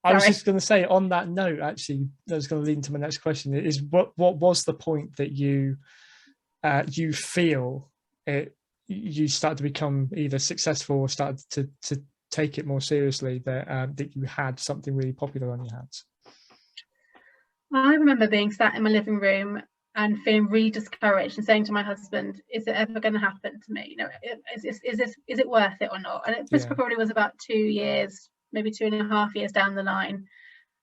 I was just going to say, on that note, actually, that was going to lead into my next question, is what was the point that you feel you started to become either successful or started to take it more seriously, that you had something really popular on your hands? I remember being sat in my living room and feeling really discouraged and saying to my husband, is it ever going to happen to me? Is it worth it or not? And this probably was about 2 years, maybe 2.5 years down the line,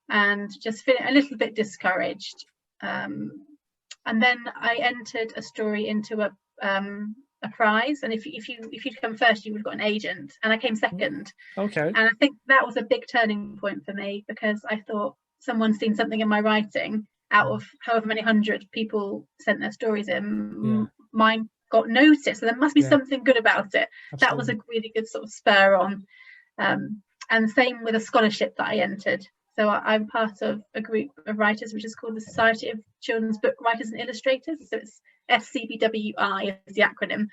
and just feeling a little bit discouraged. And then I entered a story into a prize, and if you'd come first, you would have got an agent, and I came second. Okay. And I think that was a big turning point for me, because I thought someone's seen something in my writing. Out of however many hundred people sent their stories in, mine got noticed, so there must be something good about it. Absolutely. That was a really good sort of spur on. And same with a scholarship that I entered. So I'm part of a group of writers which is called the Society of Children's Book Writers and Illustrators. So it's SCBWI is the acronym.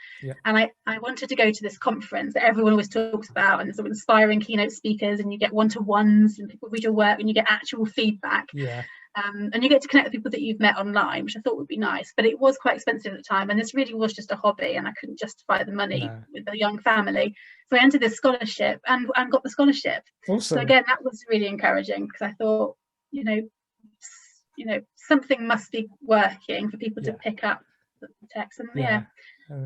And I wanted to go to this conference that everyone always talks about, and there's sort of inspiring keynote speakers, and you get one-to-ones and people read your work and you get actual feedback. And you get to connect with people that you've met online, which I thought would be nice, but it was quite expensive at the time, and this really was just a hobby, and I couldn't justify the money with a young family. So I entered this scholarship and got the scholarship. Awesome. So again, that was really encouraging, because I thought, you know, something must be working for people to pick up the text, and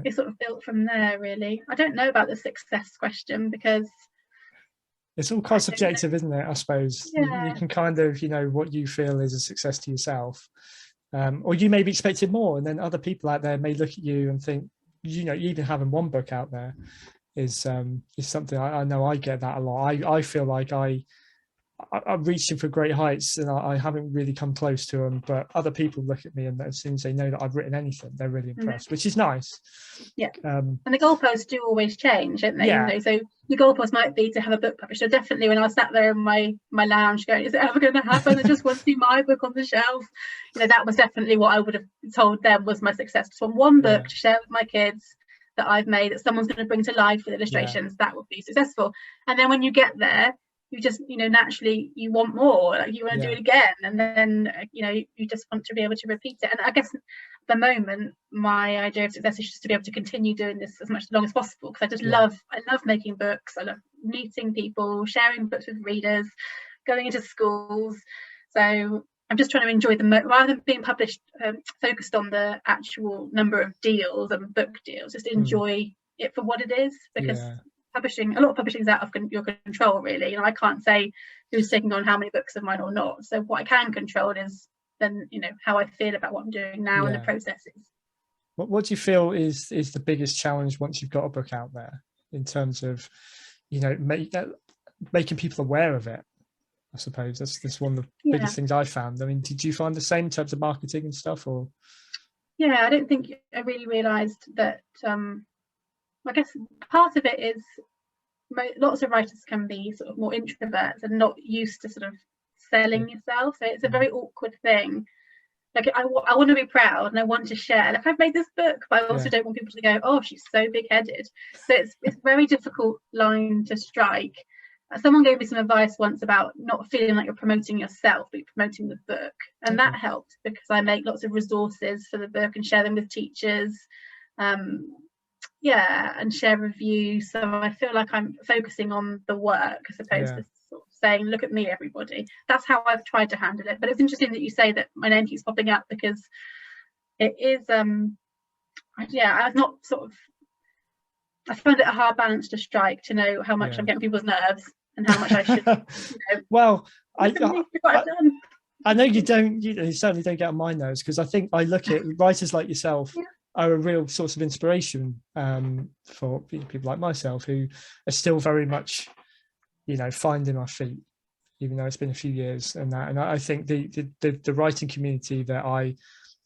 it sort of built from there, really. I don't know about the success question, because it's all quite subjective, isn't it? I suppose you can kind of, what you feel is a success to yourself, or you may be expecting more, and then other people out there may look at you and think, even having one book out there is something. I know I get that a lot. I feel like I'm reaching for great heights, and I haven't really come close to them, but other people look at me, and as soon as they know that I've written anything, they're really impressed, which is nice. And the goalposts do always change, don't they? So the goalpost might be to have a book published. So definitely when I was sat there in my lounge going, is it ever going to happen? I just want to see my book on the shelf. That was definitely what I would have told them was my success. Just want one book to share with my kids that I've made, that someone's going to bring to life with illustrations. That would be successful. And then when you get there, you just, naturally you want more, like you want to do it again, and then you just want to be able to repeat it. And I guess at the moment my idea of success is just to be able to continue doing this as long as possible, because I just love making books. I love meeting people, sharing books with readers, going into schools. So I'm just trying to enjoy rather than being published focused on the actual number of deals and book deals, just enjoy it for what it is, because a lot of publishing is out of your control, really. I can't say who's taking on how many books of mine or not. So what I can control is then how I feel about what I'm doing now and the processes. What do you feel is the biggest challenge once you've got a book out there, in terms of making people aware of it? I suppose that's one of the biggest things I found. I mean, did you find the same in terms of marketing and stuff, or? I don't think I really realized that. I guess part of it is lots of writers can be sort of more introverts and not used to sort of selling yourself, so it's a very awkward thing. Like I want to be proud and I want to share, like I've made this book, but I also don't want people to go, oh, she's so big-headed. So it's a very difficult line to strike. Someone gave me some advice once about not feeling like you're promoting yourself, but you're promoting the book, and that helped, because I make lots of resources for the book and share them with teachers. And share reviews, so I feel like I'm focusing on the work as opposed to sort of saying, look at me, everybody. That's how I've tried to handle it. But it's interesting that you say that my name keeps popping up, because it is I've not sort of, I find it a hard balance to strike, to know how much I'm getting people's nerves and how much I should well, I know you don't, you certainly don't get on my nerves, because I think I look at writers like yourself are a real source of inspiration for people like myself, who are still very much, finding my feet, even though it's been a few years. And I think the writing community that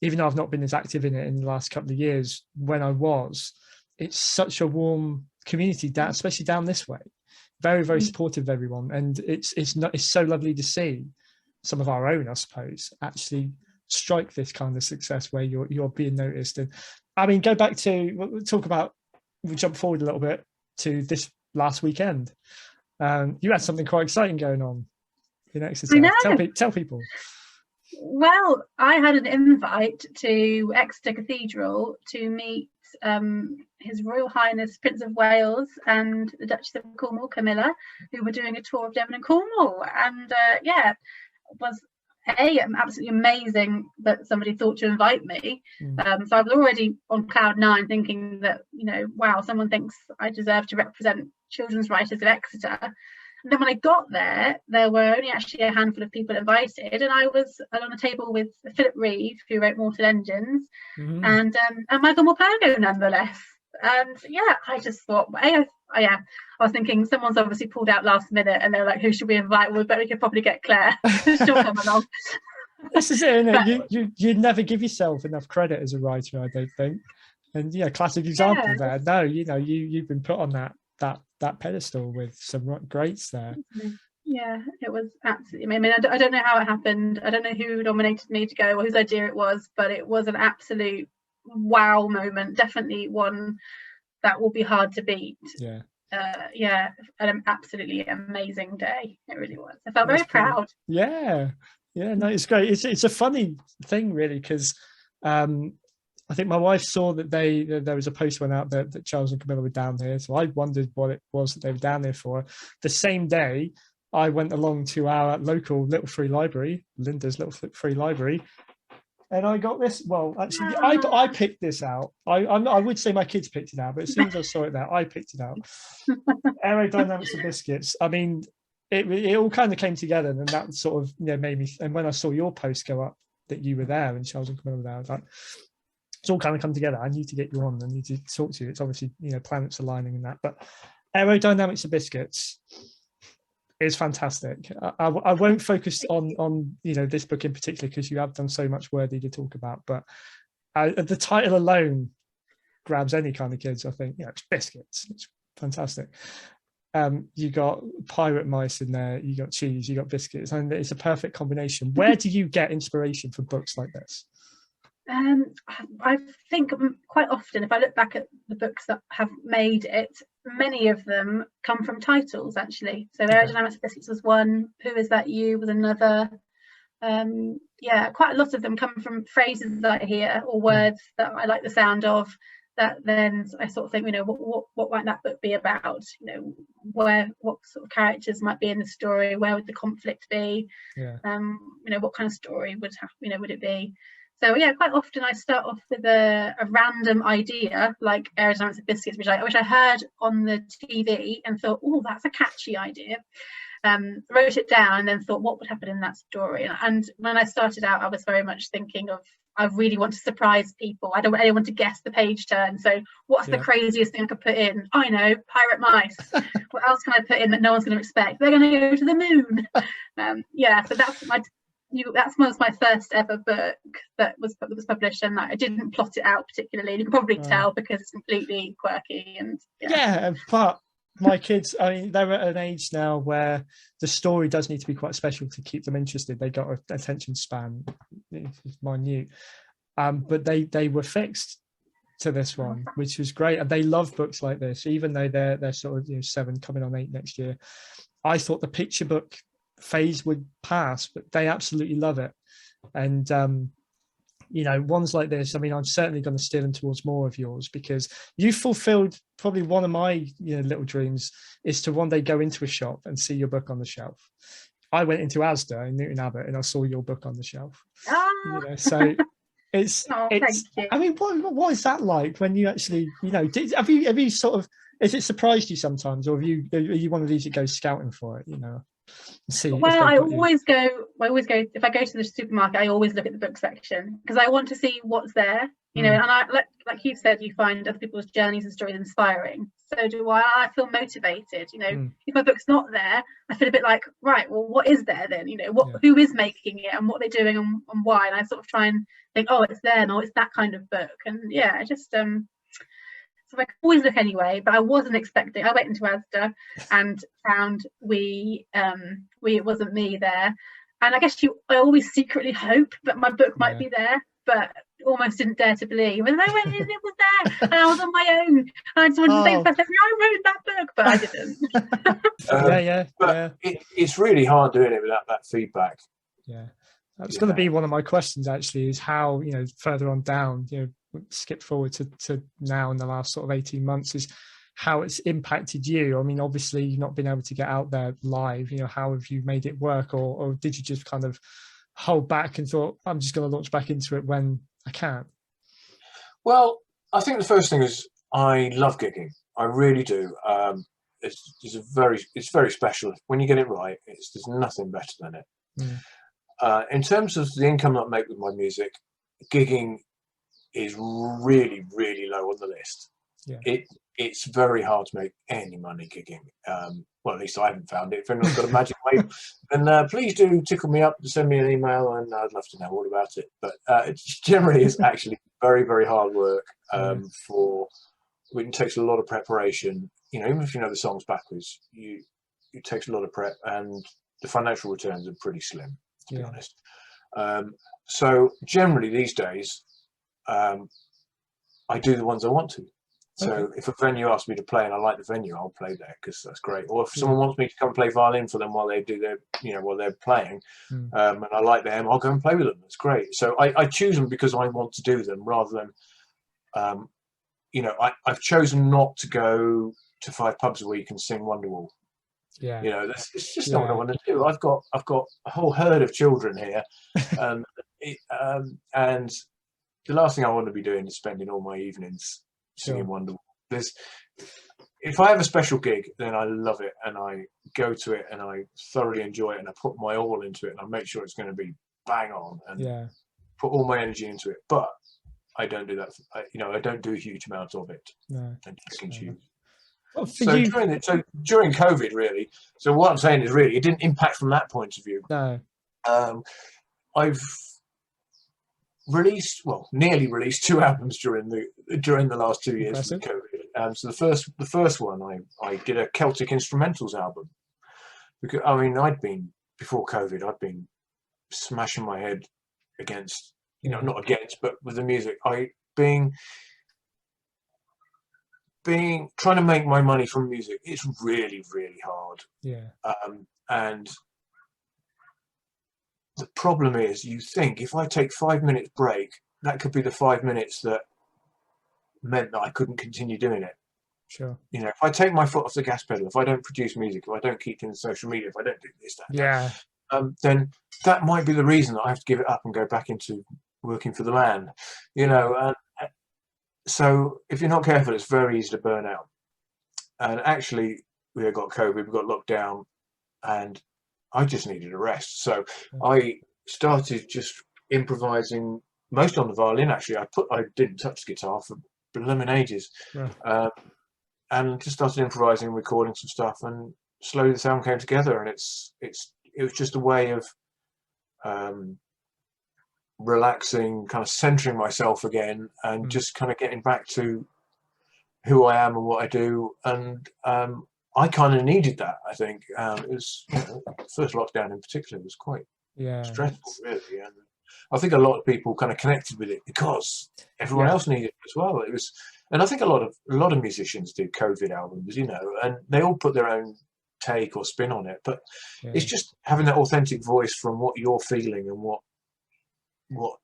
even though I've not been as active in it in the last couple of years, when I was, it's such a warm community, especially down this way, very, very supportive of everyone. And it's so lovely to see some of our own, I suppose, actually strike this kind of success where you're being noticed. And I mean, we'll jump forward a little bit to this last weekend. You had something quite exciting going on. in Exeter? Tell people. Well, I had an invite to Exeter Cathedral to meet His Royal Highness Prince of Wales and the Duchess of Cornwall, Camilla, who were doing a tour of Devon and Cornwall. And it was absolutely amazing that somebody thought to invite me. So I was already on cloud nine, thinking that, wow, someone thinks I deserve to represent children's writers of Exeter. And then when I got there, there were only actually a handful of people invited, and I was on a table with Philip Reeve, who wrote Mortal Engines, and Michael Morpurgo, nonetheless. And I just thought, I was thinking someone's obviously pulled out last minute, and they're like, who should we invite? Well, we better could probably get Claire. She'll come along. This is it, isn't it? You never give yourself enough credit as a writer, I don't think. And classic example there. No, you've been put on that pedestal with some greats there. Yeah, it was absolutely. I mean, I don't know how it happened. I don't know who nominated me to go or whose idea it was, but it was an absolute wow moment. Definitely one that will be hard to beat. An absolutely amazing day. It really was. I felt very proud. No, it's great. It's a funny thing, really, because I think my wife saw that there was a post went out that Charles and Camilla were down here, so I wondered what it was that they were down there for. The same day, I went along to our local little free library, Linda's little free library, and I got this. Well, actually, I picked this out. I would say my kids picked it out, but as soon as I saw it there, I picked it out. Aerodynamics of Biscuits. I mean, it all kind of came together, and that sort of made me. And when I saw your post go up that you were there and Charles and Camilla were there, I was like, it's all kind of come together. I need to get you on. I need to talk to you. It's obviously planets aligning and that, but Aerodynamics of Biscuits is fantastic. I won't focus on this book in particular because you have done so much worthy to talk about, but the title alone grabs any kind of kids. I think it's biscuits. It's fantastic. You got pirate mice in there, you got cheese, you got biscuits, and it's a perfect combination. Where do you get inspiration for books like this? I think quite often, if I look back at the books that have made it, many of them come from titles, actually. So Aerodynamics of Biscuits was one, Who Is That You was another. Quite a lot of them come from phrases that I hear or words that I like the sound of, that then I sort of think, what might that book be about? What sort of characters might be in the story? Where would the conflict be? What kind of story would it be? So quite often I start off with a random idea, like Aerodynamics of Biscuits, which I heard on the TV and thought, oh, that's a catchy idea. Wrote it down and then thought, what would happen in that story? And when I started out, I was very much thinking of, I really want to surprise people. I don't want anyone to guess the page turn. So what's the craziest thing I could put in? I know, pirate mice. What else can I put in that no one's going to expect? They're going to go to the moon. So that was my first ever book that was published, and I didn't plot it out particularly. You can probably tell because it's completely quirky and but my kids, I mean, they're at an age now where the story does need to be quite special to keep them interested. They got an attention span, it's minute, but they were fixed to this one, which was great, and they love books like this, even though they're sort of 7 coming on 8 next year. I thought the picture book phase would pass, but they absolutely love it. And ones like this, I mean, I'm certainly going to steer them towards more of yours, because you fulfilled probably one of my little dreams, is to one day go into a shop and see your book on the shelf. I went into Asda in Newton Abbot and I saw your book on the shelf. So it's I mean, what is that like when you actually have you sort of, has it surprised you sometimes, or are you one of these that goes scouting for it? I always go if I go to the supermarket, I always look at the book section because I want to see what's there, and I like you said, you find other people's journeys and stories inspiring. So do I feel motivated. If my book's not there, I feel a bit like, right, well, what is there then? Who is making it and what they're doing and why, and I sort of try and think, oh, it's there, no, it's that kind of book. And I just so I always look anyway, but I wasn't expecting. I went into Asda and found it wasn't me there, and I guess I always secretly hope that my book might be there, but almost didn't dare to believe. And I went in, it was there, and I was on my own. And I just wanted to say, I wrote that book, but I didn't. But it's really hard doing it without that feedback. Yeah, that's going to be one of my questions. Actually, is how, you know, further on down, you know, skip forward to now in the last sort of 18 months, is how it's impacted you. I mean, obviously you've not been able to get out there live, you know, how have you made it work, or did you just kind of hold back and thought, I'm just going to launch back into it when I can? Well, I think the first thing is I love gigging. I really do. It's very special when you get it right. There's nothing better than it. In terms of the income that I make with my music, gigging is really, really low on the list. It's very hard to make any money gigging. Well, at least I haven't found it. If anyone's got a magic way, then please do tickle me up, send me an email, and I'd love to know all about it. But it generally is actually very, very hard work. It takes a lot of preparation. You know, even if you know the songs backwards, it takes a lot of prep, and the financial returns are pretty slim, to be honest. So generally these days, I do the ones I want to. So if a venue asks me to play and I like the venue, I'll play there because that's great. Or if someone wants me to come play violin for them while they do their, you know, while they're playing, and I like them, I'll go and play with them. That's great. So I choose them because I want to do them, rather than, you know, I've chosen not to go to 5 pubs a week and sing Wonderwall. You know, it's just not what I want to do. I've got a whole herd of children here, and the last thing I want to be doing is spending all my evenings singing Wonderwall. If I have a special gig, then I love it and I go to it and I thoroughly enjoy it and I put my all into it and I make sure it's going to be bang on and put all my energy into it. But I don't do that. You know, I don't do a huge amount of it. Well, so during COVID, really. So what I'm saying is, really, it didn't impact from that point of view. No. I've nearly released 2 albums during the last 2 years of COVID. So the first one, I did a Celtic instrumentals album, because I mean before COVID I'd been smashing my head against, you know, not against, but with the music. Trying to make my money from music, it's really, really hard. And the problem is, you think if I take 5 minutes break, that could be the 5 minutes that meant that I couldn't continue doing it. You know, if I take my foot off the gas pedal, if I don't produce music, if I don't keep in social media, if I don't do this, that, then that might be the reason that I have to give it up and go back into working for the land. You know, so if you're not careful, it's very easy to burn out. And actually, we got COVID, we got locked down, and I just needed a rest. So I started just improvising, most on the violin. Actually, I didn't touch the guitar for blooming ages, and just started improvising, recording some stuff, and slowly the sound came together. And it was just a way of relaxing, kind of centering myself again, and just kind of getting back to who I am and what I do. And I kind of needed that. I think it was, you know, first lockdown in particular was quite stressful, really, and I think a lot of people kind of connected with it because everyone else needed it as well. It was, and I think a lot of musicians do COVID albums, you know, and they all put their own take or spin on it, but it's just having that authentic voice from what you're feeling and what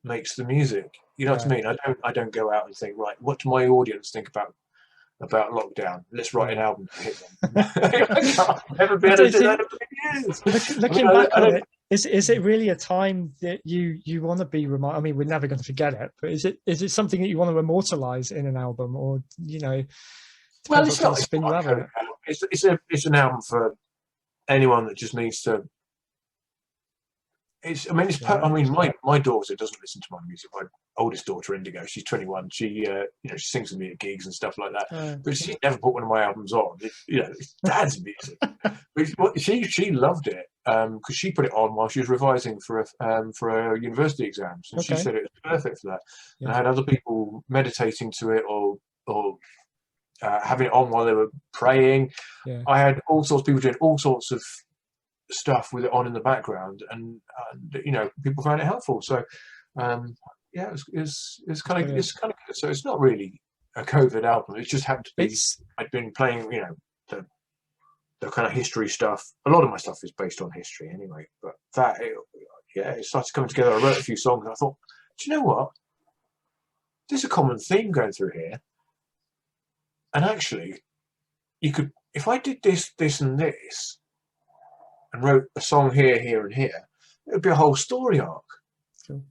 makes the music. You know what I mean? I don't go out and think, right, what do my audience think about lockdown? Let's write an album to hit them. I've never been able to do that in years. Looking back on it, is it really a time that you want to be reminded? I mean, we're never going to forget it, but is it something that you want to immortalize in an album, or, you know? Well, it's not. It's an album for anyone that just needs to. I mean, my daughter doesn't listen to my music. My oldest daughter, Indigo, she's 21. She, you know, she sings with me at gigs and stuff like that. But she never put one of my albums on. You know, it's Dad's music. But she loved it because she put it on while she was revising for her university exams, and she said it was perfect for that. And I had other people meditating to it, or having it on while they were praying. I had all sorts of people doing all sorts of stuff with it on in the background, and you know, people found it helpful. So yeah, it's kind of good. So it's not really a COVID album. It just happened to be. I'd been playing, the kind of history stuff. A lot of my stuff is based on history anyway. But it started coming together. I wrote a few songs. And I thought, do you know what? There's a common theme going through here. And actually, you could, if I did this, this, and this, and wrote a song here, here, and here, it would be a whole story arc. Sure.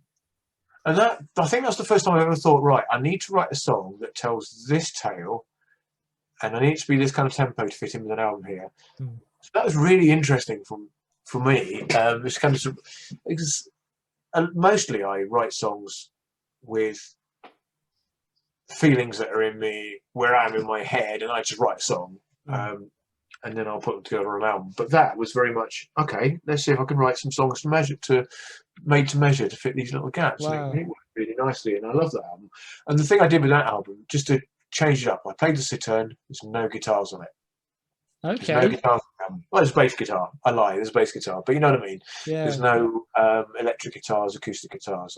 And I think that's the first time I ever thought, right, I need to write a song that tells this tale, and I need it to be this kind of tempo to fit in with an album here. So that was really interesting for me. It's kind of because mostly I write songs with feelings that are in me, where I am in my head, and I just write a song. And then I'll put them together on an album. But that was very much, okay, let's see if I can write some songs made to measure to fit these little gaps. Wow. And it really worked really nicely, and I love that album. And the thing I did with that album, just to change it up, I played the sitar, there's no guitars on it. Okay. There's no guitars on the album. Well, there's bass guitar. I lie, there's bass guitar, but you know what I mean? Yeah. There's no electric guitars, acoustic guitars.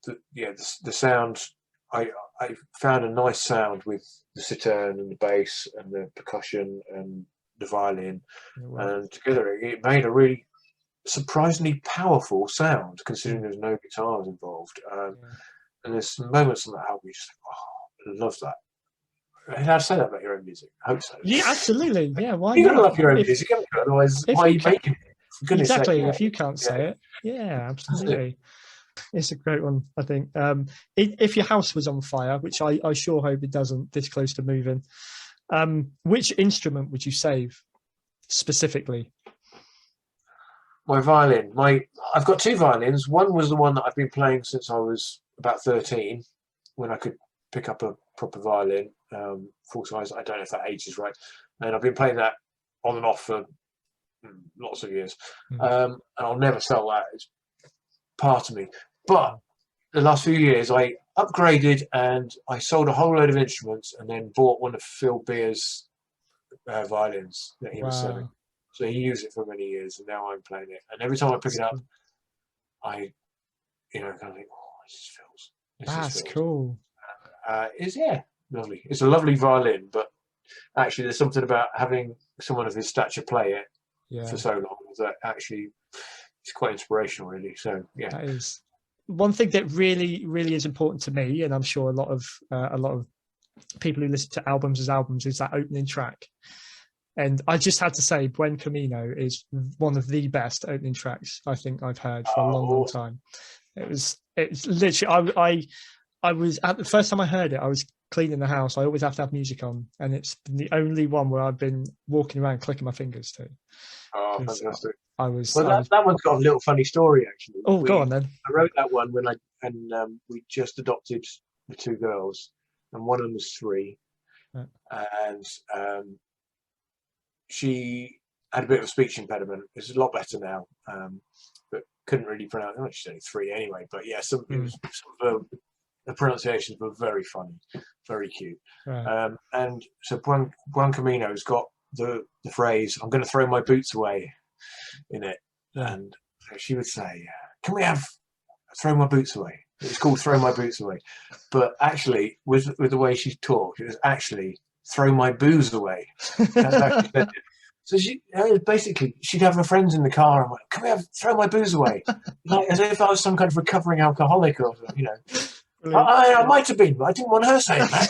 The sound, I found a nice sound with the sitar and the bass and the percussion and the violin, and together it made a really surprisingly powerful sound, considering there's no guitars involved. And there's some moments on that album you just think, oh, I love that. How to say that about your own music? I hope so. Yeah, absolutely. Yeah, why you not? gotta love your own music, otherwise why are you making it? For goodness Exactly. sake, If you can't say it, absolutely. It's a great one, I think. If your house was on fire, which I sure hope it doesn't this close to moving, which instrument would you save specifically? My violin. I've got two violins. One was the one that I've been playing since I was about 13, when I could pick up a proper violin, full size. I don't know if that age is right. And I've been playing that on and off for lots of years. And I'll never sell that. It's part of me. But the last few years I upgraded and I sold a whole load of instruments and then bought one of Phil Beer's violins that he was selling. So he used it for many years, and now I'm playing it. And every time I pick it up, I kind of think, oh, this is Phil's. That's cool. It's lovely. It's a lovely violin, but actually there's something about having someone of his stature play it for so long that actually it's quite inspirational, really. So yeah, that is one thing that really, really is important to me, and I'm sure a lot of people who listen to albums as albums, is that opening track. And I just had to say, Buen Camino is one of the best opening tracks I think I've heard for a long time. It's literally, I was at the first time I heard it, I was cleaning the house. I always have to have music on, and it's been the only one where I've been walking around clicking my fingers to. Oh, fantastic! That one's got a little funny story actually. Oh, go on then. I wrote that one when we just adopted the two girls, and one of them was 3, and she had a bit of a speech impediment. It's a lot better now, but couldn't really pronounce. Well, she's only 3 anyway, but yeah, the pronunciations were very funny, very cute. Right. And so Buen Camino's got the phrase, "I'm going to throw my boots away," in it, and she would say, "Can we have throw my boots away?" It's called "Throw My Boots Away," but actually, with the way she talked, it was actually "Throw my booze away." So she basically, she'd have her friends in the car and went, "Can we throw my booze away?" Like, as if I was some kind of recovering alcoholic or something, I might have been, but I didn't want her saying that.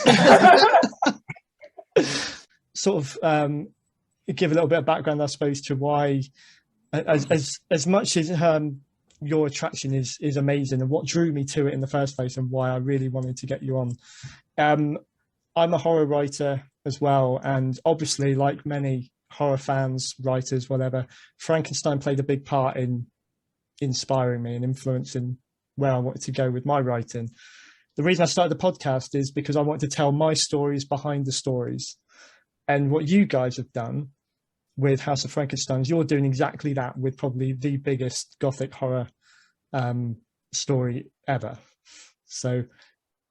Sort of give a little bit of background, I suppose, to why, as much as your attraction is amazing, and what drew me to it in the first place, and why I really wanted to get you on. I'm a horror writer as well, and obviously, like many horror fans, writers, whatever, Frankenstein played a big part in inspiring me and influencing where I wanted to go with my writing. The reason I started the podcast is because I wanted to tell my stories behind the stories. And what you guys have done with House of Frankenstein is you're doing exactly that with probably the biggest Gothic horror story ever. So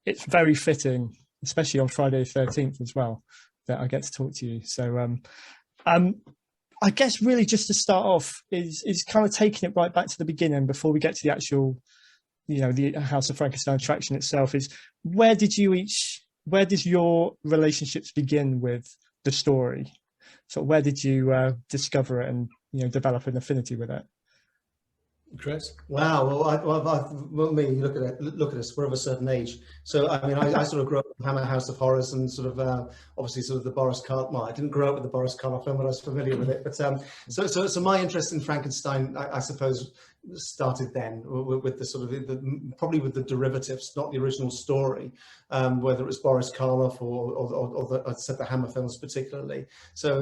it's very fitting, especially on Friday the 13th as well, that I get to talk to you. So I guess really just to start off is kind of taking it right back to the beginning before we get to the actual the House of Frankenstein attraction itself is, where does your relationships begin with the story? So where did you discover it and develop an affinity with it? Chris? Wow. Well, me, look at us. We're of a certain age. So I mean, I sort of grew up with Hammer House of Horrors and sort of obviously sort of the Boris Karloff. Well, I didn't grow up with the Boris Karloff film, but I was familiar with it. But so my interest in Frankenstein, I suppose, started then with the sort of probably with the derivatives, not the original story, whether it was Boris Karloff or I said the Hammer films particularly. So,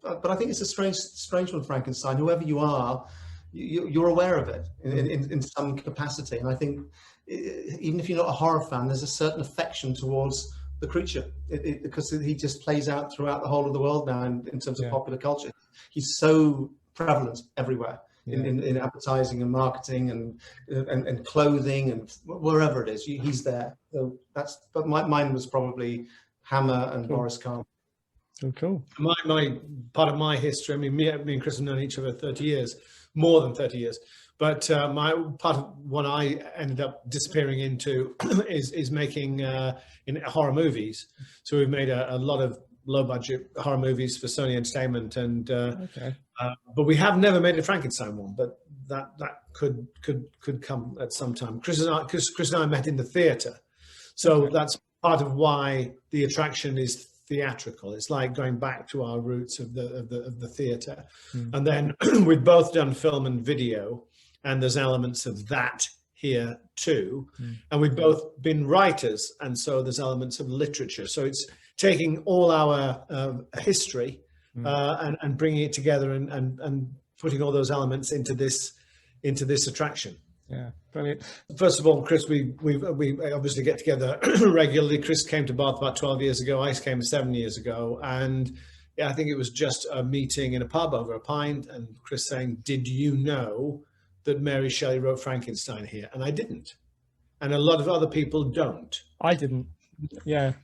but I think it's a strange one, Frankenstein. Whoever you are, you're aware of it in some capacity, and I think even if you're not a horror fan, there's a certain affection towards the creature because he just plays out throughout the whole of the world now in terms of popular culture. He's so prevalent everywhere in advertising and marketing and clothing and wherever it is, he's there. So but mine was probably Hammer and Boris Karloff. Oh, cool. My part of my history, I mean, me and Chris have known each other 30 years, more than 30 years. But my part of what I ended up disappearing into is making in horror movies. So we've made a lot of low-budget horror movies for Sony Entertainment, and but we have never made a Frankenstein one. But that could come at some time. Chris and I met in the theatre, so that's part of why the attraction is theatrical. It's like going back to our roots of the theatre, and then we've both done film and video, and there's elements of that here too, and we've both been writers, and so there's elements of literature. So it's taking all our history and bringing it together and putting all those elements into this attraction. Yeah, brilliant. First of all, Chris, we obviously get together regularly. Chris came to Bath about 12 years ago. I came 7 years ago, and I think it was just a meeting in a pub over a pint, and Chris saying, "Did you know that Mary Shelley wrote Frankenstein here?" And I didn't, and a lot of other people don't. I didn't. Yeah.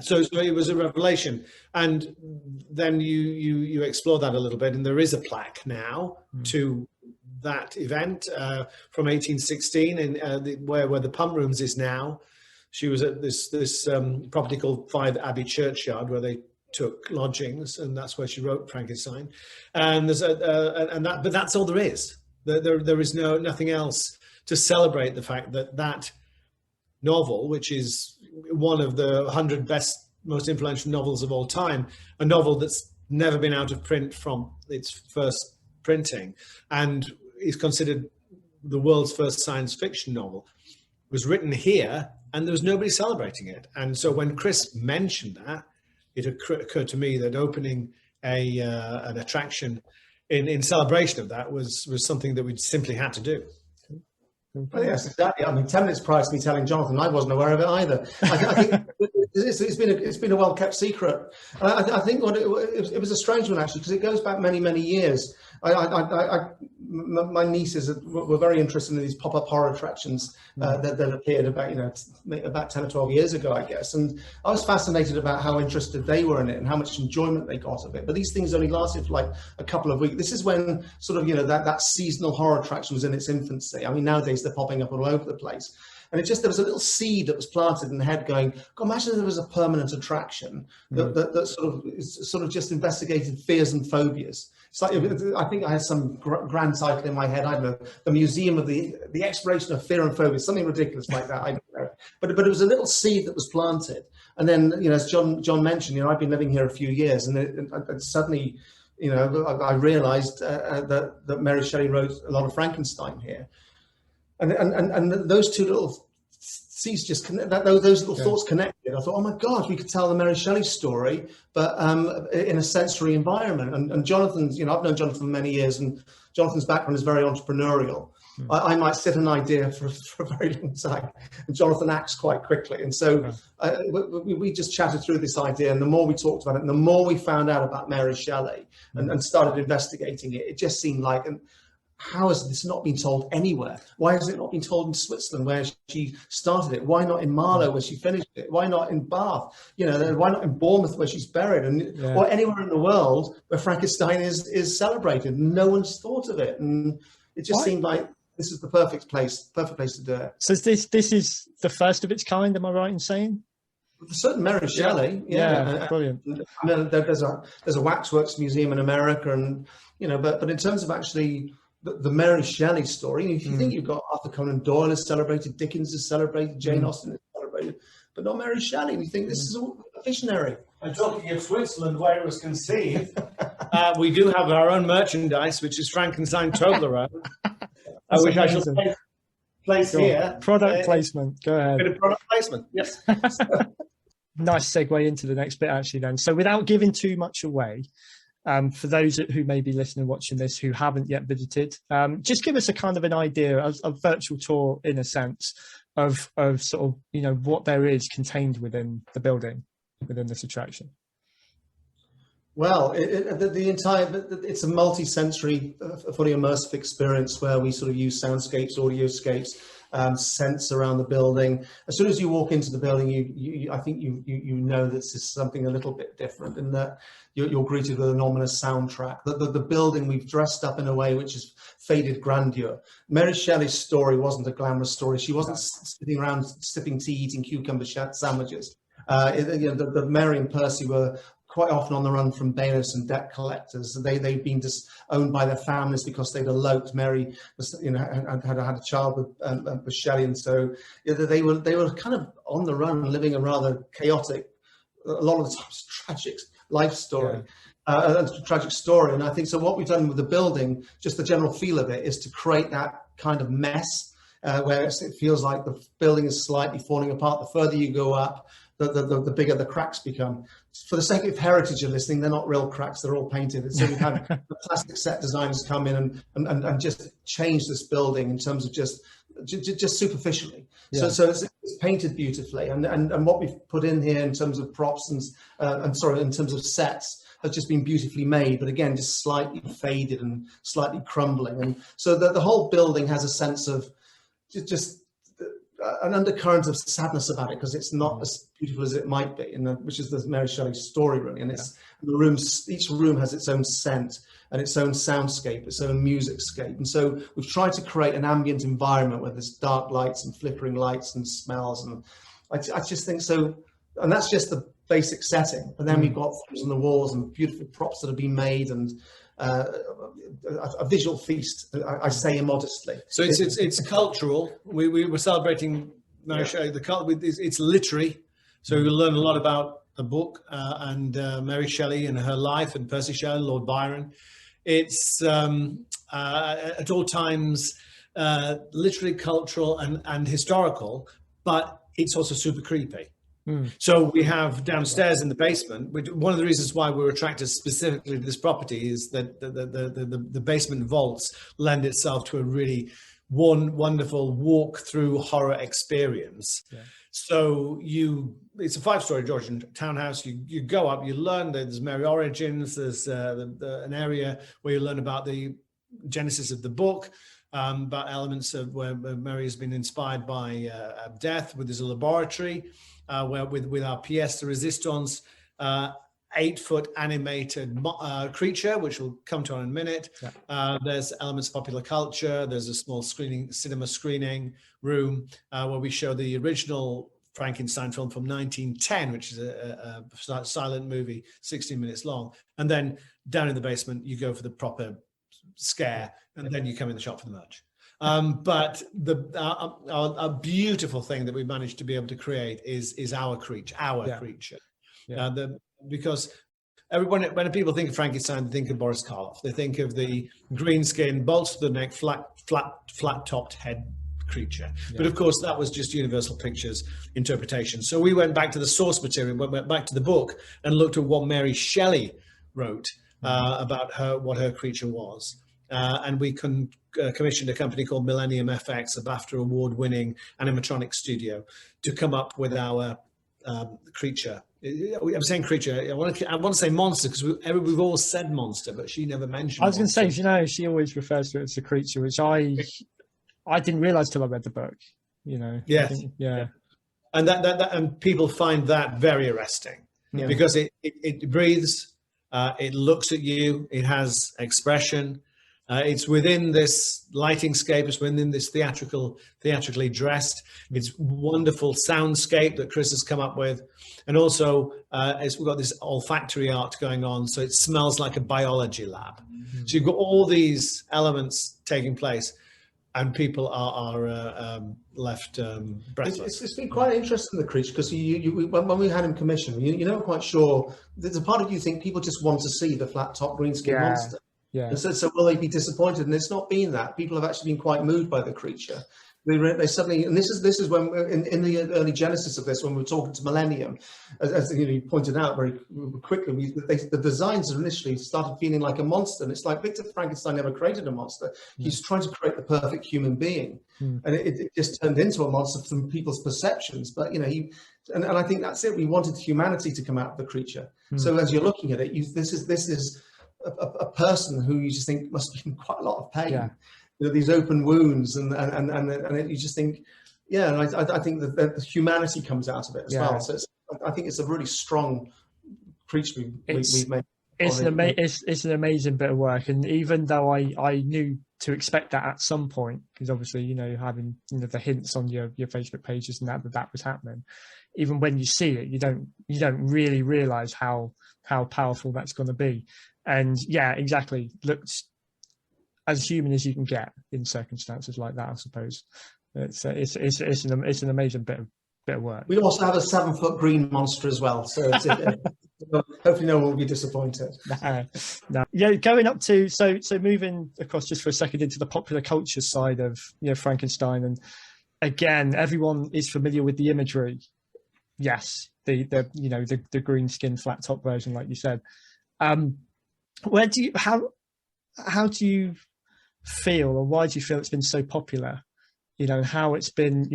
So it was a revelation, and then you explore that a little bit, and there is a plaque now to that event from 1816, and where the pump rooms is now. She was at this property called Five Abbey Churchyard, where they took lodgings, and that's where she wrote Frankenstein. And there's but that's all there is. There is nothing else to celebrate the fact that novel, which is one of the 100 best, most influential novels of all time, a novel that's never been out of print from its first printing, and is considered the world's first science fiction novel, was written here, and there was nobody celebrating it. And so when Chris mentioned that, it occurred to me that opening an attraction in celebration of that was something that we simply had to do. Well, yes, exactly. I mean, 10 minutes prior to me telling Jonathan, I wasn't aware of it either. I think it's been a well-kept secret. I think it was a strange one, actually, because it goes back many years. My nieces were very interested in these pop-up horror attractions that appeared about 10 or 12 years ago, I guess. And I was fascinated about how interested they were in it and how much enjoyment they got of it. But these things only lasted for like a couple of weeks. This is when sort of, that seasonal horror attraction was in its infancy. I mean, nowadays they're popping up all over the place. And there was a little seed that was planted in the head going, God, imagine if there was a permanent attraction that sort of just investigated fears and phobias. It's like, I think I had some grand title in my head. I don't know, the Museum of the Exploration of Fear and Phobia, something ridiculous like that. I don't know. But it was a little seed that was planted. And then, as John mentioned, I've been living here a few years, and suddenly, I realized that Mary Shelley wrote a lot of Frankenstein here. And those two little seeds just connect, those little thoughts connected. I thought, oh my God, we could tell the Mary Shelley story, but in a sensory environment. And Jonathan's, I've known Jonathan for many years, and Jonathan's background is very entrepreneurial. I might sit an idea for a very long time, and Jonathan acts quite quickly. And so we just chatted through this idea, and the more we talked about it, and the more we found out about Mary Shelley and started investigating it, it just seemed like, how has this not been told anywhere? Why has it not been told in Switzerland, where she started it? Why not in Marlow, where she finished it? Why not in Bath? Why not in Bournemouth, where she's buried? Or anywhere in the world where Frankenstein is celebrated? No one's thought of it. And it just seemed like this is the perfect place to do it. So this is the first of its kind, am I right in saying? Certain Mary Shelley, brilliant. I mean, there's a waxworks museum in America, and but in terms of actually the Mary Shelley story, if you think you've got Arthur Conan Doyle is celebrated, Dickens is celebrated, Jane Austen is celebrated, but not Mary Shelley. We think this is all a visionary. And talking of Switzerland, where it was conceived, we do have our own merchandise, which is Frankenstein Toblerone, which I shall place here. Product placement. Go ahead. Bit of product placement. Yes. Nice segue into the next bit, actually. Then, so without giving too much away, for those who may be listening, watching this, who haven't yet visited, just give us a kind of an idea, a virtual tour, in a sense, of sort of what there is contained within the building, within this attraction. Well, it's a multi-sensory, fully immersive experience where we sort of use soundscapes, audioscapes, scents around the building. As soon as you walk into the building, I think you know this is something a little bit different, in that you're greeted with an ominous soundtrack. The building we've dressed up in a way which is faded grandeur. Mary Shelley's story wasn't a glamorous story. She wasn't sitting around sipping tea, eating cucumber sandwiches. The Mary and Percy were quite often on the run from bailiffs and debt collectors. They'd been just owned by their families because they'd eloped. Mary was, had a child with Shelley, and so they were kind of on the run, living a rather chaotic, a lot of the times tragic life story. A tragic story. And I think so what we've done with the building, just the general feel of it, is to create that kind of mess where it feels like the building is slightly falling apart. The further you go up, the bigger the cracks become. For the sake of heritage of listening, they're not real cracks, they're all painted. So we've had the plastic set designers come in and just change this building in terms of just superficially. So it's painted beautifully, and what we've put in here in terms of props and in terms of sets has just been beautifully made, but again, just slightly faded and slightly crumbling. And so the whole building has a sense of just an undercurrent of sadness about it, because it's not as beautiful as it might be, which is the Mary Shelley story, really. And it's the rooms, each room has its own scent and its own soundscape, its own musicscape. And so we've tried to create an ambient environment where there's dark lights and flickering lights and smells. And I just think so, and that's just the basic setting. But then we've got things on the walls and beautiful props that have been made, and a visual feast, I say immodestly. So it's cultural. We were celebrating Mary Shelley. It's literary, so we'll learn a lot about the book and Mary Shelley and her life, and Percy Shelley, Lord Byron. It's at all times literary, cultural, and historical, but it's also super creepy. So we have downstairs in the basement, one of the reasons why we were attracted specifically to this property is that the basement vaults lend itself to a really wonderful walk-through horror experience. So it's a 5-story Georgian townhouse. You go up, you learn that there's Mary origins, there's an area where you learn about the genesis of the book, about elements of where Mary has been inspired by death. There's a laboratory where with our pièce de résistance, 8-foot animated creature, which we'll come to in a minute. There's elements of popular culture. There's a small cinema screening room where we show the original Frankenstein film from 1910, which is a silent movie, 16 minutes long. And then down in the basement, you go for the proper scare, and then you come in the shop for the merch. But a beautiful thing that we managed to be able to create is our creature, creature. Because when people think of Frankenstein, they think of Boris Karloff. They think of the green skin, bolts to the neck, flat-topped head creature. But of course, that was just Universal Pictures interpretation. So we went back to the source material, went back to the book, and looked at what Mary Shelley wrote about what her creature was. And we commissioned a company called Millennium FX, a BAFTA award-winning animatronic studio, to come up with our creature. I'm saying creature. I want to say monster, because we've all said monster, but she never mentioned. I was going to say, she always refers to it as a creature, which I didn't realize till I read the book. Yes. And and people find that very arresting, because it breathes, it looks at you, it has expression. It's within this lighting scape, it's within this theatrically dressed. It's wonderful soundscape that Chris has come up with. And also, we've got this olfactory art going on, so it smells like a biology lab. So you've got all these elements taking place, and people are left breathless. It's been quite interesting, the creature, because when we had him commissioned, you're not quite sure. There's a part of you think people just want to see the flat top green skin monster. Yeah. And so will they be disappointed? And it's not been that. People have actually been quite moved by the creature. They suddenly, and this is when in the early genesis of this, when we were talking to Millennium, as you pointed out very quickly, the designs initially started feeling like a monster, and it's like Victor Frankenstein never created a monster. He's trying to create the perfect human being, and it just turned into a monster from people's perceptions. But and I think that's it. We wanted humanity to come out of the creature. So as you're looking at it, this is a person who you just think must be in quite a lot of pain. Yeah. These open wounds, and you just think, and I think that the humanity comes out of it as well. So I think it's a really strong creature we've made. It's an amazing bit of work, and even though I knew to expect that at some point, because obviously having the hints on your Facebook pages and that was happening, even when you see it, you don't really realize how powerful that's going to be. And exactly, looks as human as you can get in circumstances like that, I suppose. It's an amazing bit of work. We also have a 7-foot green monster as well, so hopefully no one will be disappointed. No. Yeah, going up to so moving across just for a second into the popular culture side of Frankenstein, and again, everyone is familiar with the imagery. Yes, the green skin flat top version, like you said. How do you feel, or why do you feel it's been so popular? How it's been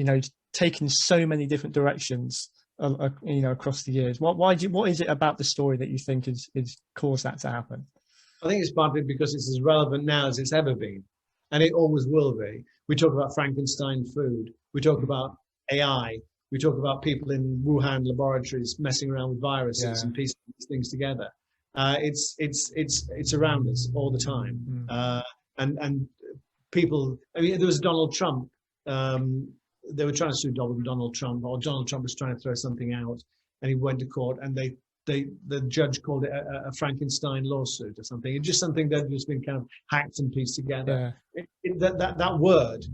taken so many different directions across the years. What is it about the story that you think has caused that to happen? I think it's partly because it's as relevant now as it's ever been, and it always will be. We talk about Frankenstein food, we talk about AI, we talk about people in Wuhan laboratories messing around with viruses and piecing these things together. It's around us all the time. And people, there was Donald Trump. They were trying to sue Donald Trump, or Donald Trump was trying to throw something out, and he went to court, and the judge called it a Frankenstein lawsuit or something. It's just something that had just been kind of hacked and pieced together. That word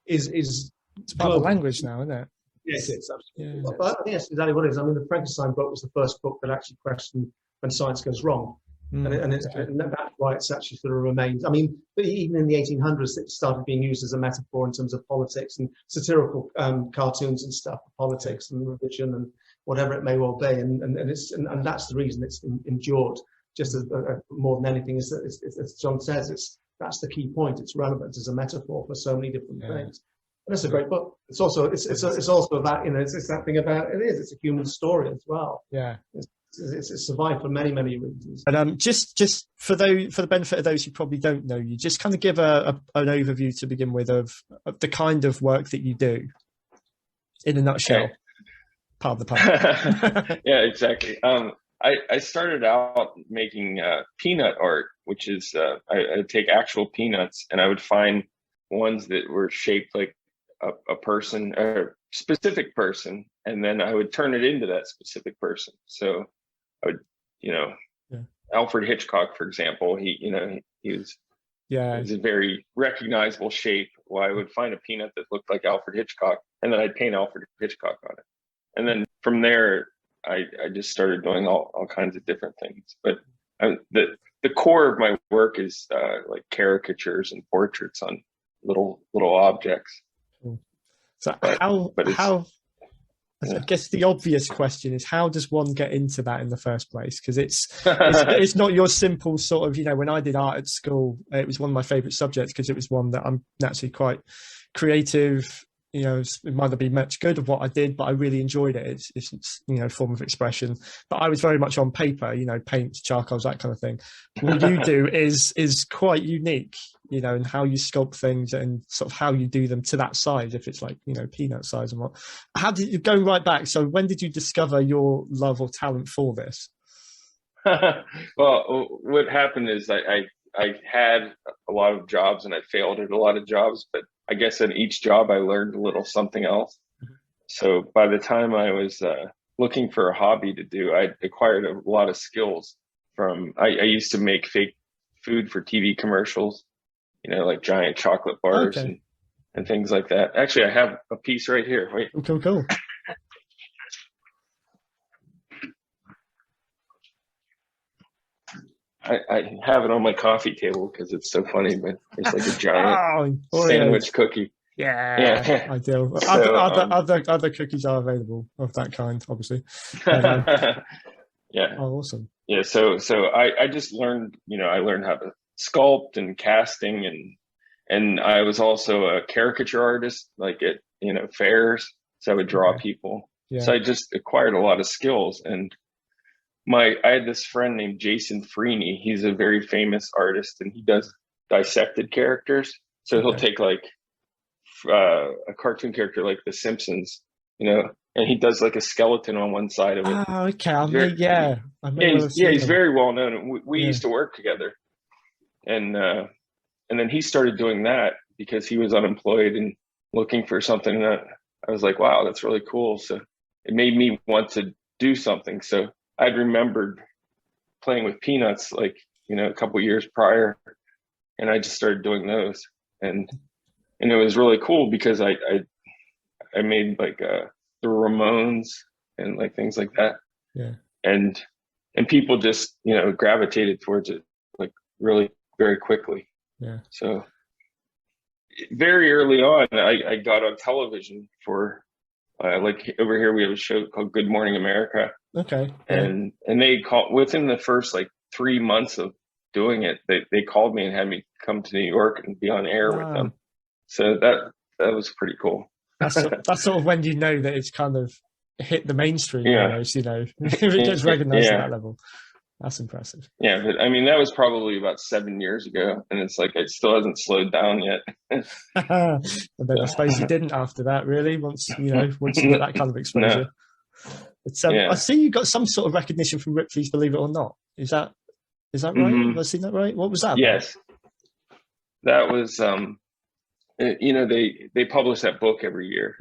is it's part of the language now, isn't it? Yes, it's absolutely. Yeah. But I think that's exactly what it is. I mean, the Frankenstein book was the first book that actually questioned when science goes wrong. And that's why it's actually sort of remained. I mean, but even in the 1800s, it started being used as a metaphor in terms of politics and satirical cartoons and stuff, politics and religion and whatever it may well be. And that's the reason it's endured, just as more than anything. Is that as John says, that's the key point. It's relevant as a metaphor for so many different things. And it's a great book. It's also about it's that thing about it's a human story as well. Yeah. It's survived for many reasons. And just for the benefit of those who probably don't know you, just kind of give an overview to begin with of the kind of work that you do in a nutshell. Okay. Part of the part. Yeah, exactly. I started out making peanut art, which is I'd take actual peanuts and I would find ones that were shaped like a person or specific person, and then I would turn it into that specific person. So I would, Alfred Hitchcock, for example, he was a very recognizable shape. Well, I would find a peanut that looked like Alfred Hitchcock, and then I'd paint Alfred Hitchcock on it. And then from there, I just started doing all kinds of different things. But the core of my work is like caricatures and portraits on little objects. So I guess the obvious question is, how does one get into that in the first place? Because it's not your simple sort of, when I did art at school, it was one of my favorite subjects because it was one that I'm naturally quite creative. It might not be much good of what I did, but I really enjoyed it. It's a form of expression. But I was very much on paper, paints, charcoals, that kind of thing. What you do is quite unique, in how you sculpt things and sort of how you do them to that size, if it's like, peanut size and what. How did you go right back? So when did you discover your love or talent for this? Well, what happened is I I had a lot of jobs and I failed at a lot of jobs, but I guess in each job I learned a little something else. So by the time I was looking for a hobby to do, I acquired a lot of skills from, I used to make fake food for TV commercials, like giant chocolate bars and things like that. Actually, I have a piece right here. Wait. Cool. I have it on my coffee table because it's so funny, but it's like a giant sandwich cookie. Yeah. Ideal. So, other cookies are available of that kind, obviously. But, yeah. Oh, awesome. Yeah. So I just learned, I learned how to sculpt and casting, and I was also a caricature artist, like at fairs. So I would draw people. Yeah. So I just acquired a lot of skills. And I had this friend named Jason Freeney. He's a very famous artist, and he does dissected characters. So he'll take like a cartoon character like The Simpsons, and he does like a skeleton on one side of it. Oh, okay. He's very well known. We used to work together, and then he started doing that because he was unemployed and looking for something. That I was like, wow, that's really cool. So it made me want to do something. So I'd remembered playing with Peanuts like a couple years prior, and I just started doing those, and it was really cool because I made like the Ramones and like things like that, and people just gravitated towards it like really very quickly. So very early on, I got on television for like over here we have a show called Good Morning America. And they called within the first like 3 months of doing it, they called me and had me come to New York and be on air with them. So that was pretty cool. That's sort of when that it's kind of hit the mainstream almost, if it gets recognized at that level. That's impressive. Yeah, but I mean that was probably about 7 years ago, and it's like it still hasn't slowed down yet. And then I suppose you didn't after that, really, once you get that kind of exposure. No. I see you got some sort of recognition from Ripley's Believe It or Not. Is that right? Mm-hmm. Have I seen that right? What was that? Yes. That was they publish that book every year.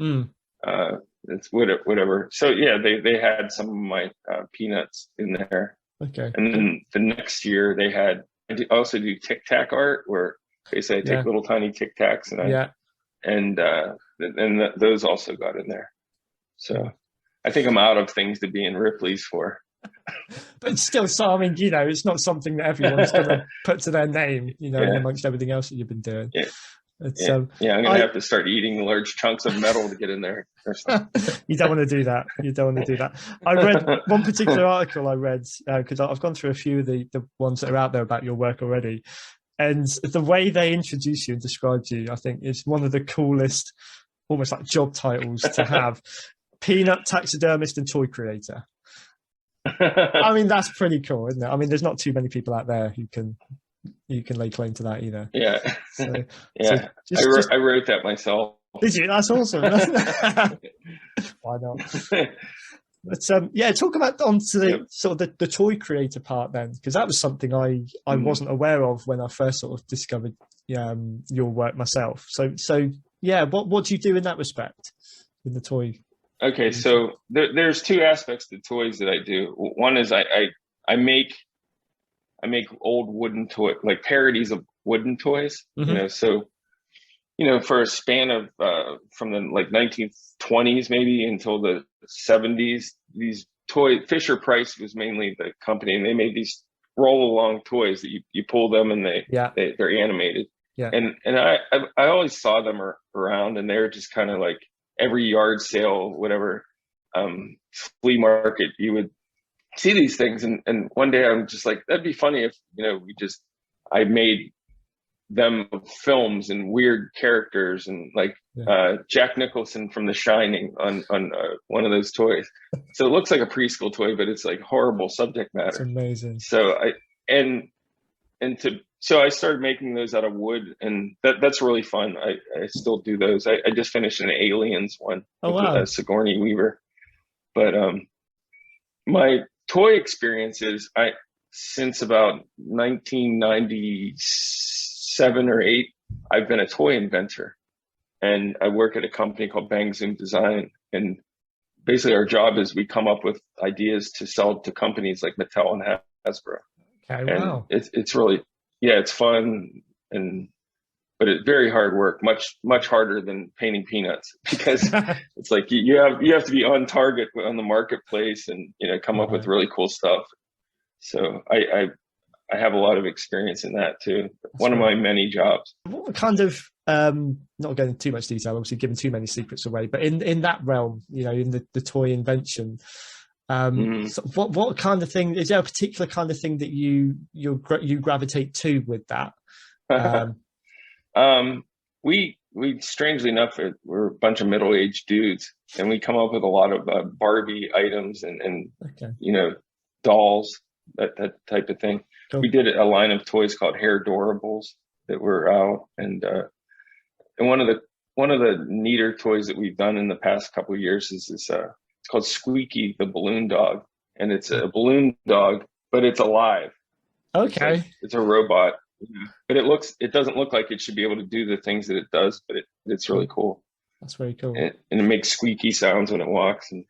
It's whatever. So yeah, they had some of my Peanuts in there. And then the next year they had, I also do Tic Tac art where basically I take little tiny Tic Tacs and those also got in there. So I think I'm out of things to be in Ripley's for. But still, so I mean, it's not something that everyone's going to put to their name, in amongst everything else that you've been doing. I'm going to have to start eating large chunks of metal to get in there. You don't want to do that. I read one particular article because I've gone through a few of the ones that are out there about your work already. And the way they introduce you and describe you, I think, is one of the coolest, almost like job titles to have. Peanut taxidermist and toy creator. I mean, that's pretty cool, isn't it? I mean, there's not too many people out there who can lay claim to that either. Yeah. I wrote that myself. Did you? That's awesome. Why not? But talk about onto the sort of the toy creator part then, because that was something I wasn't aware of when I first sort of discovered your work myself. So what do you do in that respect with the toy? Okay, so there's two aspects to toys that I do. One is I make old wooden toy, like parodies of wooden toys. So for a span of from the like 1920s maybe until the 70s, these Fisher Price was mainly the company, and they made these roll along toys that you pull them and they're animated. And I always saw them around, and they're just kind of like every yard sale, whatever, flea market, you would see these things. And one day I'm just like, that'd be funny if, I made them films and weird characters and like Jack Nicholson from The Shining on one of those toys. So it looks like a preschool toy, but it's like horrible subject matter. It's amazing. So So I started making those out of wood, and that's really fun. I still do those. I just finished an Aliens one with Sigourney Weaver. But my toy experiences, since about 1997 or 8, I've been a toy inventor, and I work at a company called Bang Zoom Design. And basically our job is we come up with ideas to sell to companies like Mattel and Hasbro. Okay, and wow. it's really, yeah, it's fun, but it's very hard work, much harder than painting peanuts, because it's like you have to be on target on the marketplace and, you know, come up with really cool stuff. So I have a lot of experience in that too. One of my many jobs. What kind of, not going into too much detail, obviously giving too many secrets away, but in that realm, you know, in the toy invention, so what kind of thing, is there a particular kind of thing that you gravitate to with that? We strangely enough, we're a bunch of middle-aged dudes, and we come up with a lot of Barbie items and you know, dolls, that type of thing. Cool. We did a line of toys called Hair Doorables that were out, and one of the neater toys that we've done in the past couple of years is this. It's called Squeaky the Balloon Dog, and it's a balloon dog, but it's alive. Okay, it's a robot, but it doesn't look like it should be able to do the things that it does, but it's really cool. That's very cool. And it makes squeaky sounds when it walks. And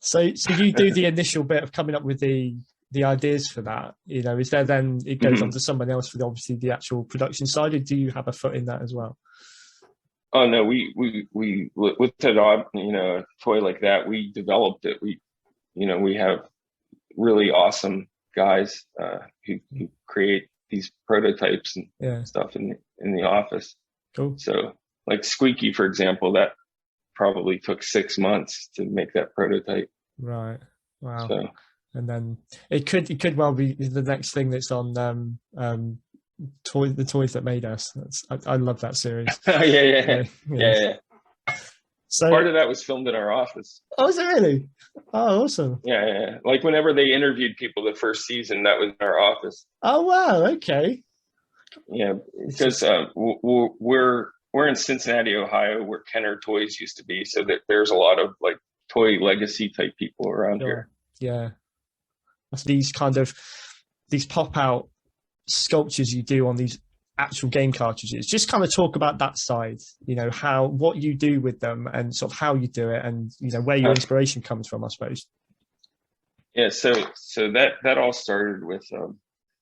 so you do the initial bit of coming up with the ideas for that, you know, is there then it goes on to someone else for obviously the actual production side, or do you have a foot in that as well? Oh no, we with a dog, you know, a toy like that, we developed it. We have really awesome guys who create these prototypes and stuff in the office. Cool. So like Squeaky, for example, that probably took 6 months to make that prototype. Right. Wow. So, and then it could well be the next thing that's on the Toys That Made Us. I love that series. Yeah. So part of that was filmed in our office. Oh, is it really? Oh, awesome. Yeah. Like whenever they interviewed people the first season, that was in our office. Oh wow, okay. Yeah, because we're in Cincinnati, Ohio, where Kenner Toys used to be, so that there's a lot of like toy legacy type people around here. Yeah. These pop out sculptures you do on these actual game cartridges, just kind of talk about that side, you know, what you do with them and sort of how you do it, and you know where your inspiration comes from, I suppose. Yeah, so that all started with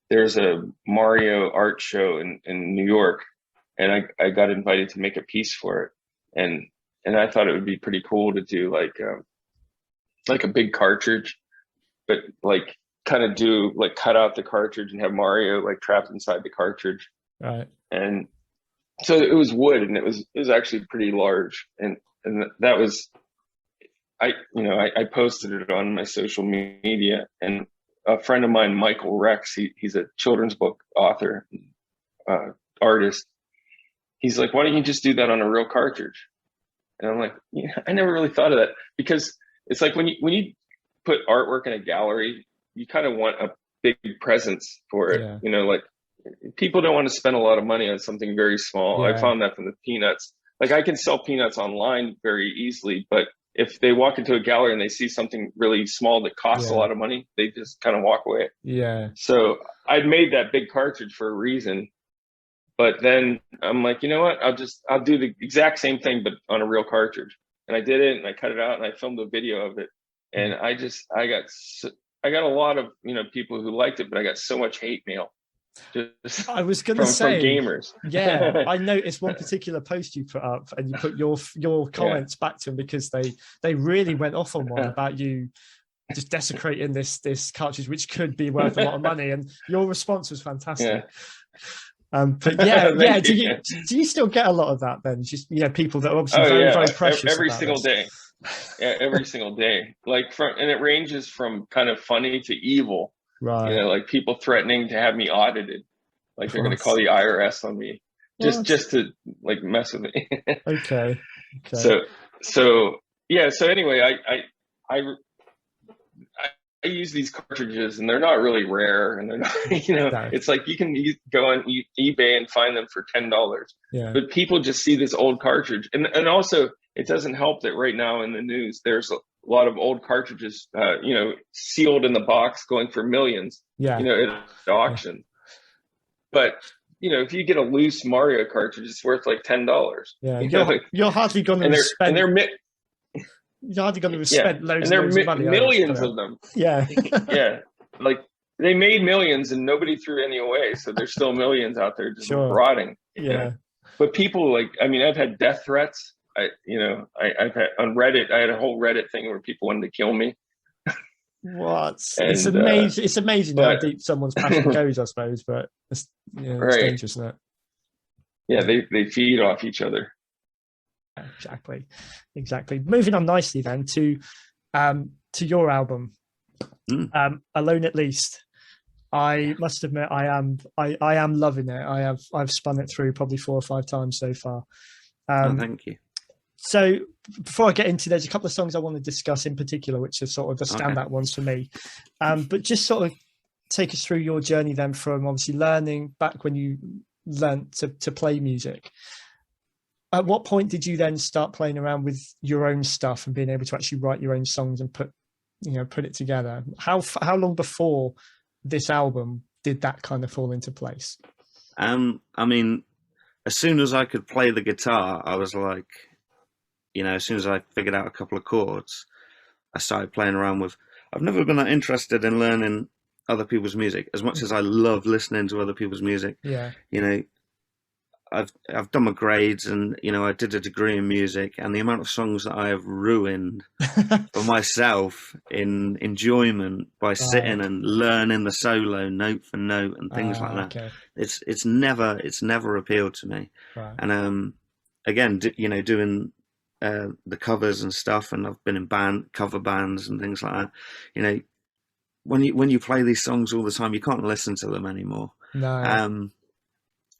there's a Mario art show in New York, and I got invited to make a piece for it, and I thought it would be pretty cool to do like a big cartridge, but like kind of do like cut out the cartridge and have Mario like trapped inside the cartridge. Right. And so it was wood, and it was actually pretty large, and that was I posted it on my social media, and a friend of mine, Michael Rex, he's a children's book author, artist. He's like, why don't you just do that on a real cartridge? And I'm like, yeah, I never really thought of that, because it's like when you put artwork in a gallery, you kind of want a big presence for it. Yeah. You know, like people don't want to spend a lot of money on something very small. Yeah. I found that from the peanuts. Like I can sell peanuts online very easily, but if they walk into a gallery and they see something really small that costs a lot of money, they just kind of walk away. Yeah. So I'd made that big cartridge for a reason, but then I'm like, you know what? I'll do the exact same thing, but on a real cartridge. And I did it, and I cut it out, and I filmed a video of it. And I got a lot of, you know, people who liked it, but I got so much hate mail. I was going to say, from gamers. Yeah, I noticed one particular post you put up, and you put your comments back to them, because they really went off on one about you just desecrating this cartridge, which could be worth a lot of money, and your response was fantastic. But do you still get a lot of that then? Just, you know, people that are obviously very precious every single day. Yeah, every single day. And it ranges from kind of funny to evil. Right. You know, like people threatening to have me audited, like they're going to call the IRS on me, just to like mess with me. Okay. So anyway, I use these cartridges, and they're not really rare, and they're not, you know, it's like you can go on eBay and find them for $10. Yeah. But people just see this old cartridge, and also it doesn't help that right now in the news there's a lot of old cartridges, you know, sealed in the box, going for millions, Yeah. you know, at auction. But you know, if you get a loose Mario cartridge, it's worth like $10. Yeah, you you're hardly going to spend. You're hardly going to spend loads of money. Millions of them. Yeah. Yeah, like they made millions and nobody threw any away, so there's still millions out there just rotting. Yeah. But people, like, I mean, I've had death threats. I've had on Reddit. I had a whole Reddit thing where people wanted to kill me. What? It's amazing. It's amazing how deep someone's passion goes, I suppose. But it's dangerous, isn't it? Yeah, they feed off each other. Exactly. Moving on nicely then to your album, Alone at Least. I must admit, I am loving it. I've spun it through probably 4 or 5 times so far. Thank you. So before I get into, there's a couple of songs I want to discuss in particular, which are sort of the standout ones for me. But just sort of take us through your journey then, from obviously learning back when you learned to play music. At what point did you then start playing around with your own stuff and being able to actually write your own songs and put it together? How long before this album did that kind of fall into place? I mean, as soon as I could play the guitar, I was like, as soon as I figured out a couple of chords, I started playing around with. I've never been that interested in learning other people's music as much as I love listening to other people's music. Yeah. I've done my grades, and I did a degree in music, and the amount of songs that I have ruined for myself in enjoyment by sitting and learning the solo note for note and things like that. Okay. It's never appealed to me. Right. And again, doing the covers and stuff, and I've been in cover bands and things like that. When you play these songs all the time, you can't listen to them anymore. No.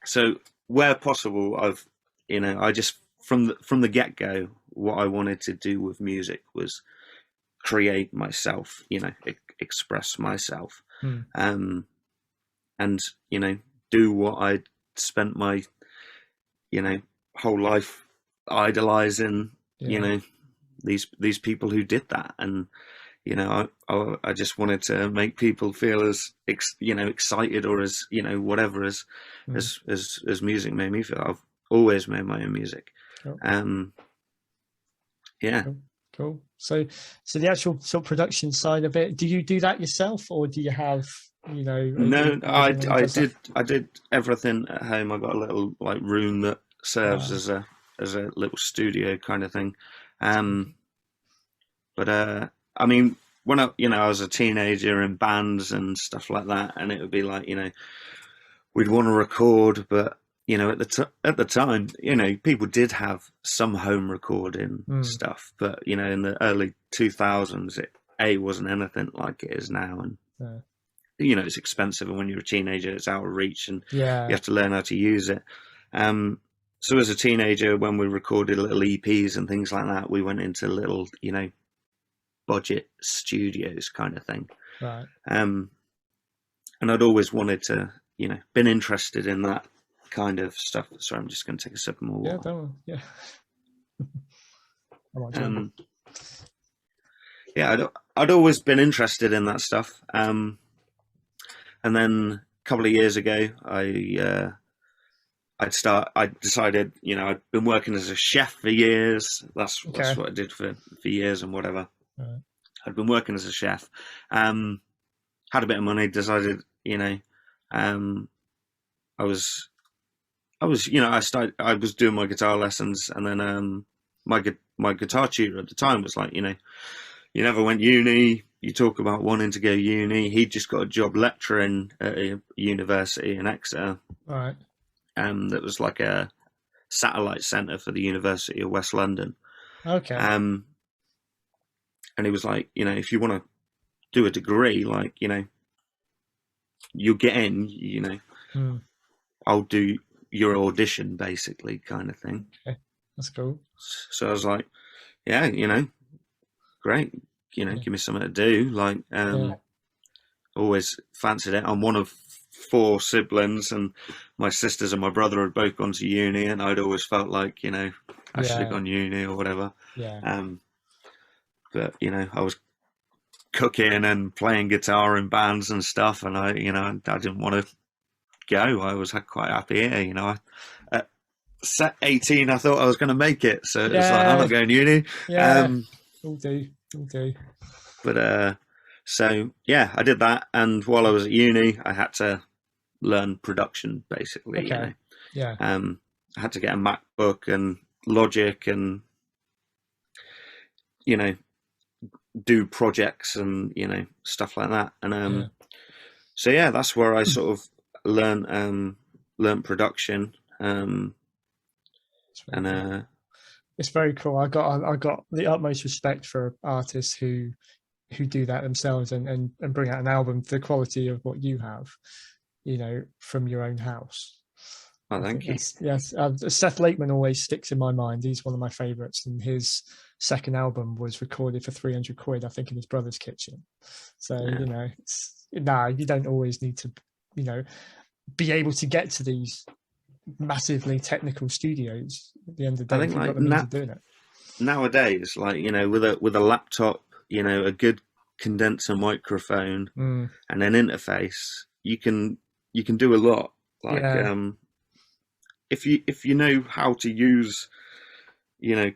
So where possible, I just from the get-go, what I wanted to do with music was create myself, express myself, and do what I spent my whole life idolizing, these people who did that. And I just wanted to make people feel as excited, or as whatever as music made me feel. I've always made my own music. Cool. Cool. So the actual sort of production side of it, do you do that yourself, or do you have No, I did everything at home. I got a little room that serves as a little studio kind of thing. But I mean, when I was a teenager in bands and stuff like that, and it would be like, we'd want to record, but at the time, people did have some home recording stuff, but in the early 2000s, it wasn't anything like it is now, and it's expensive, and when you're a teenager, it's out of reach, and you have to learn how to use it. So as a teenager, when we recorded little EPs and things like that, we went into little, budget studios kind of thing. Right. And I'd always wanted to, been interested in that kind of stuff. Sorry, I'm just going to take a sip of more water. Yeah, don't worry. Yeah. I'd always been interested in that stuff. And then a couple of years ago, I decided, I'd been working as a chef for years. That's what I did for years and whatever. Right. I'd been working as a chef, had a bit of money, decided, I was doing my guitar lessons, and then my guitar tutor at the time was like, you never went uni, you talk about wanting to go uni. He'd just got a job lecturing at a university in Exeter. Right. That was like a satellite centre for the University of West London. Okay. And he was like, if you want to do a degree, you'll get in, I'll do your audition, basically, kind of thing. Okay. That's cool. So I was like, yeah, great, give me something to do. Always fancied it. I'm one of 4 siblings, and my sisters and my brother had both gone to uni, and I'd always felt like, I should have gone uni or whatever. Yeah. but I was cooking and playing guitar in bands and stuff, and I didn't want to go. I was quite happy here. At 18, I thought I was going to make it, so it was like, I'm not going to uni. All do. But so yeah, I did that, and while I was at uni, I had to learn production, basically. Okay. I had to get a MacBook and Logic, and do projects and stuff like that. And so yeah, that's where I sort of learned production. It's very cool. I got the utmost respect for artists who do that themselves and bring out an album to the quality of what you have, from your own house. Oh, thank you. Yes, Seth Lakeman always sticks in my mind. He's one of my favourites, and his second album was recorded for 300 quid, I think, in his brother's kitchen. So you don't always need to, be able to get to these massively technical studios. At the end of the day, I think you've got the means of doing it. Nowadays, with a laptop, a good condenser microphone and an interface, you can do a lot. If you know how to use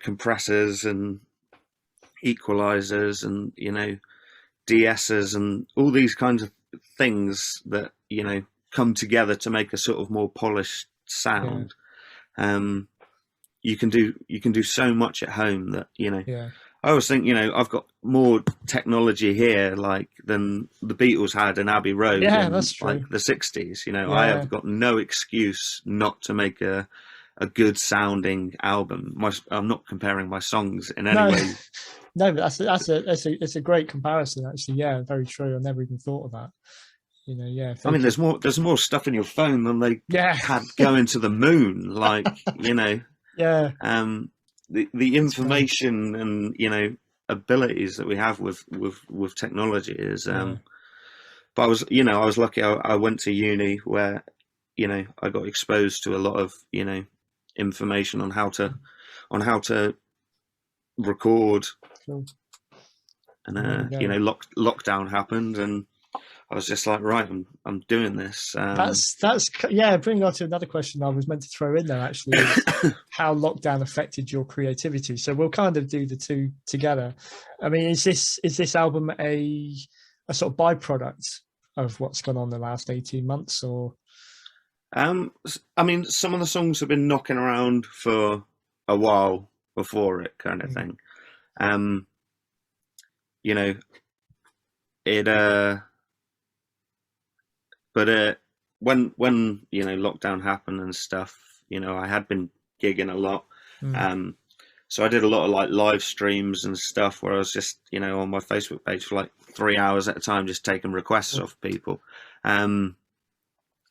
compressors and equalizers and de-essers and all these kinds of things that come together to make a sort of more polished sound, you can do so much at home that I always think, you I've got more technology here, than the Beatles had in Abbey Road in that's true. the 60s. I have got no excuse not to make a good sounding album. I'm not comparing my songs in any way. No, but that's a great comparison, actually. Yeah, very true. I never even thought of that. I mean, there's more stuff in your phone than they had going to the moon. The information and abilities that we have with technology is but I was lucky. I went to uni where I got exposed to a lot of information on how to record. Cool. And lockdown happened, and I was just like, right, I'm doing this. That's bringing on to another question I was meant to throw in there, actually, is how lockdown affected your creativity. So we'll kind of do the two together. I mean, is this album a sort of byproduct of what's gone on the last 18 months, or? I mean, some of the songs have been knocking around for a while before it, kind of thing. But when lockdown happened and stuff, I had been gigging a lot. So I did a lot of live streams and stuff where I was just on my Facebook page for 3 hours at a time, just taking requests off people, and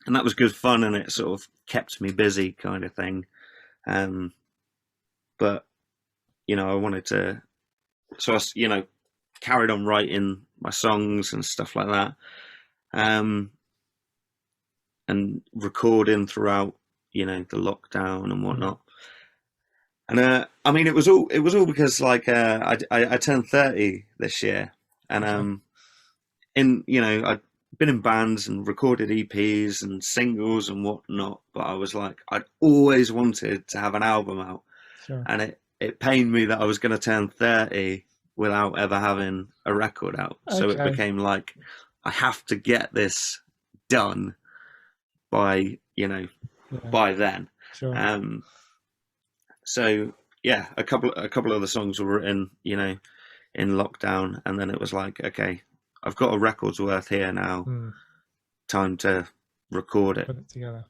that was good fun, and it sort of kept me busy, kind of thing. But I wanted to, so I carried on writing my songs and stuff like that. And recording throughout, the lockdown and whatnot. And I mean, it was all because I turned 30 this year, and I'd been in bands and recorded EPs and singles and whatnot, but I was like, I'd always wanted to have an album out, and it pained me that I was going to turn 30 without ever having a record out. So it became like, I have to get this done by by then. So yeah, a couple of the songs were written in lockdown, and then it was like, okay, I've got a record's worth here now. Time to record it. Put it together.